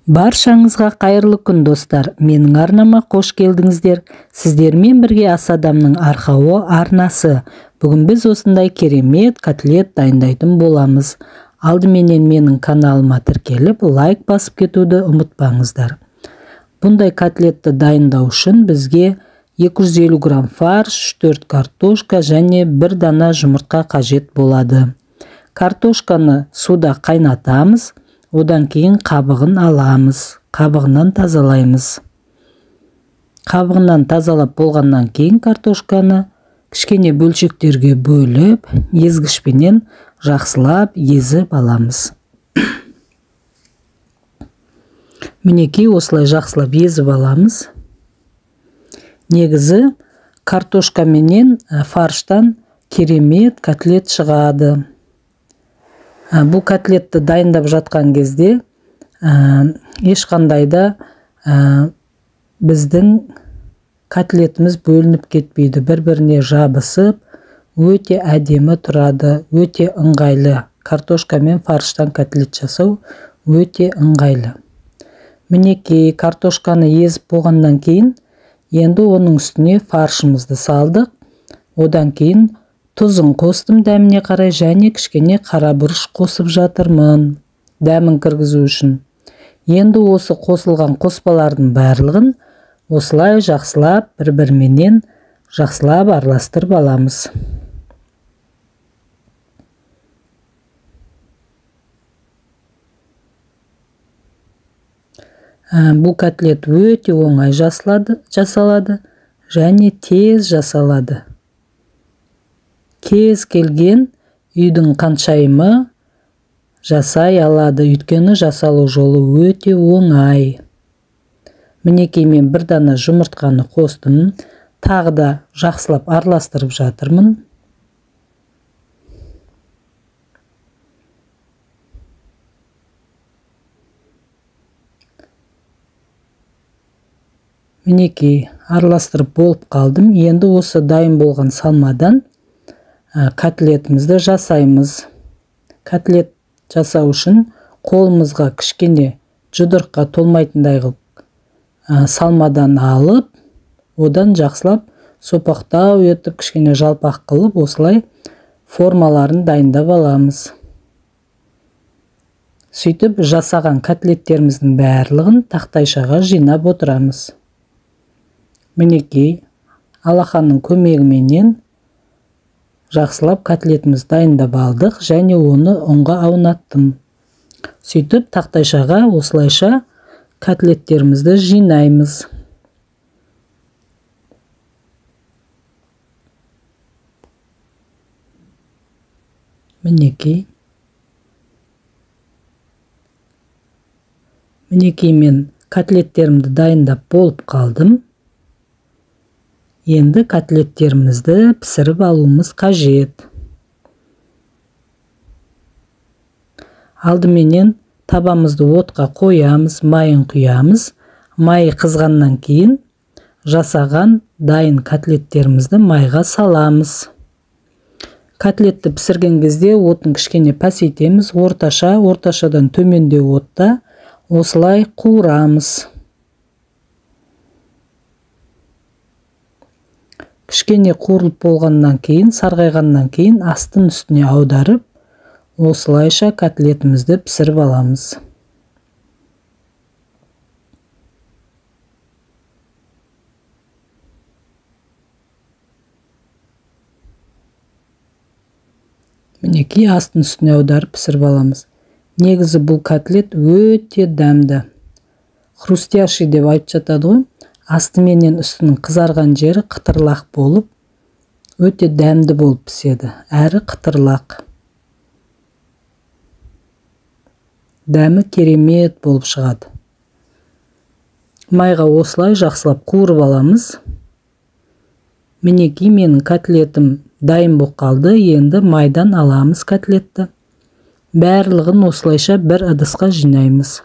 Баршаңызға қайырлы күн достар, менің арнама қош келдіңіздер. Сіздермен бірге Ас адамның арқауы арнасы. Бүгін біз осындай керемет котлет дайындайтын боламыз. Алдыменен менің каналыма тіркеліп, лайк басып кетуді ұмытпаңыздар. Бұндай котлетті дайындау үшін бізге 250 грамм фарш, 4 картошка және 1 дана жұмыртқа қажет болады. Картошканы суда қайнатамыз. Одан кейін қабығын аламыз. Қабығынан тазалаймыз. Қабығынан тазалап болғаннан кейін картошканы кішкене бөлшектерге бөліп, езгішпенен жақсылап езіп аламыз. Мінекей осылай жақсылап езіп аламыз. Негізі картошка менен фарштан керемет котлет шығады. Бұл котлетті дайындап жатқан кезде ешқандай да біздің котлетіміз бөлініп кетпейді, бір-біріне жабысып, өте әдемі тұрады, өте ыңғайлы. Картошка мен фарштан котлет жасау өте ыңғайлы. Мінекей картошканы езіп болғаннан кейін, енді оның үстіне фаршымызды салдық. Одан кейін тұзын қостым дәміне қарай және кішкене қара бұрыш қосып жатырмын, дәмін кіргізу үшін. Енді осы қосылған қоспалардың барлығын осылай жақсылап бір-біріменен жақсылап араластырып аламыз. Бұл котлет өте оңай жасалады және тез жасалады. Кез келген үйдің қаншайымы жасай алады, өйткені жасалу жолы өте оңай. Мінекей мен 1 дана жұмыртқаны қостым, тағы да жақсылап араластырып жатырмын. Мінекей араластырып болып қалдым. Енді осы дайын болған салмадан котлетімізді жасаймыз. Котлет жасау үшін қолымызға кішкене жұдырыққа толмайтындай қылып салмадан алып, одан жақсылап сопақтау етіп, кішкене жалпақ қылып, осылай формаларын дайындап аламыз. Сөйтіп жасаған котлеттеріміздің барлығын тақтайшаға жинап отырамыз. Мінекей Аллаханның көмегіменен жақсылап котлетіміз дайындап алдық және оны ұнға аунаттым. Сөйтіп тақтайшаға осылайша котлеттерімізді жинаймыз. Мінекей мен котлеттерімді дайындап болып қалдым. Енді котлеттерімізді пісіріп алуымыз қажет. Алдыменен табамызды отқа қоямыз, майын құямыз. Майы қызғаннан кейін жасаған дайын котлеттерімізді майға саламыз. Котлетті пісірген кезде отын кішкене пәсейтеміз, орташадан төменде отта осылай қуырамыз. Кішкене қуырылып болғаннан кейін, сарғайғаннан кейін астын үстіне аударып, осылайша котлетімізді пісіріп аламыз. Мінекей астын үстіне аударып пісіріп аламыз. Негізі бұл котлет өте дәмді. Хрустящий деп айтып жатады ғой. Асты менен үстінің қызарған жері қытырлақ болып, өте дәмді болып піседі, әрі қытырлақ. Дәмі керемет болып шығады. Майға осылай жақсылап қуырып аламыз. Мінекей менің котлетім дайын болып қалды. Енді майдан аламыз котлетті. Барлығын осылайша бір ыдысқа жинаймыз.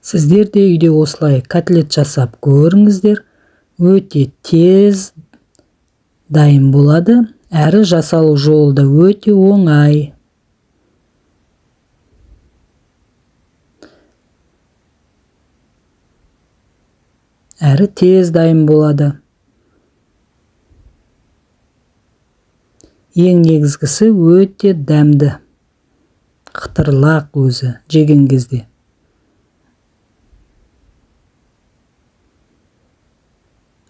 Сіздер де үйде осылай котлет жасап көріңіздер. Өте тез дайын болады. әрі жасалу жолы да өте оңай. Әрі тез дайын болады. Ең негізгісі өте дәмді. Қытырлақ өзі жеген кезде.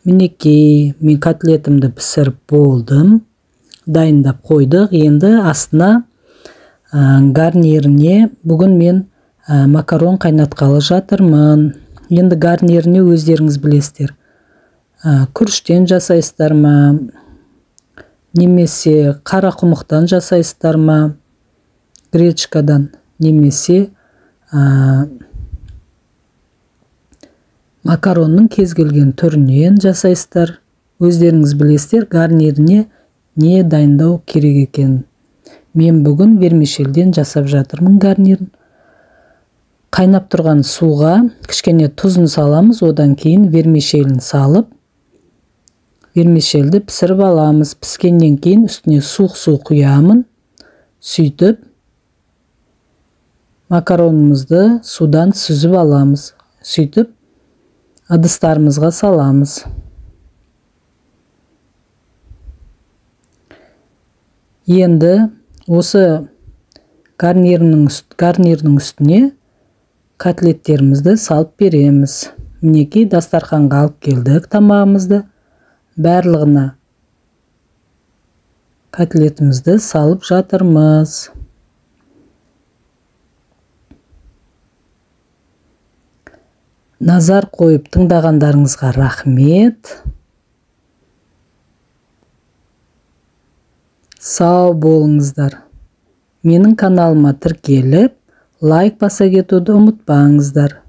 Мінекей, мен котлетімді пісіріп болдым. Дайындап қойдық. Енді астына гарниріне бүгін мен макарон қайнатқалы жатырмын. Енді гарниріне өздеріңіз білесіздер. Күріштен жасайсыздар ма, немесе қара құмықтан жасайсыздар ма, гречкадан, немесе макаронның кез келген түрінен жасайсыздар. Өздеріңіз білесіздер, гарниріне не дайындау керек екен. Мен бүгін вермишельден жасап жатырмын гарнирін. Қайнап тұрған суға кішкене тұзын саламыз, одан кейін вермишелін салып, вермишельді пісіріп аламыз. Піскеннен кейін үстіне суық құямын. Сөйтіп, макаронымызды судан сүзіп аламыз. Сөйтіп, ыдыстарымызға саламыз. Енді осы гарнирінің үстіне котлеттерімізді салып береміз. Мінекей, дастарханға алып келдік тамағымызды. Барлығына котлетімізді салып жатырмыз. Назар қойып тыңдағандарыңызға рахмет. Сау болыңыздар. Менің каналыма тіркеліп, лайк баса кетуді ұмытпаңыздар.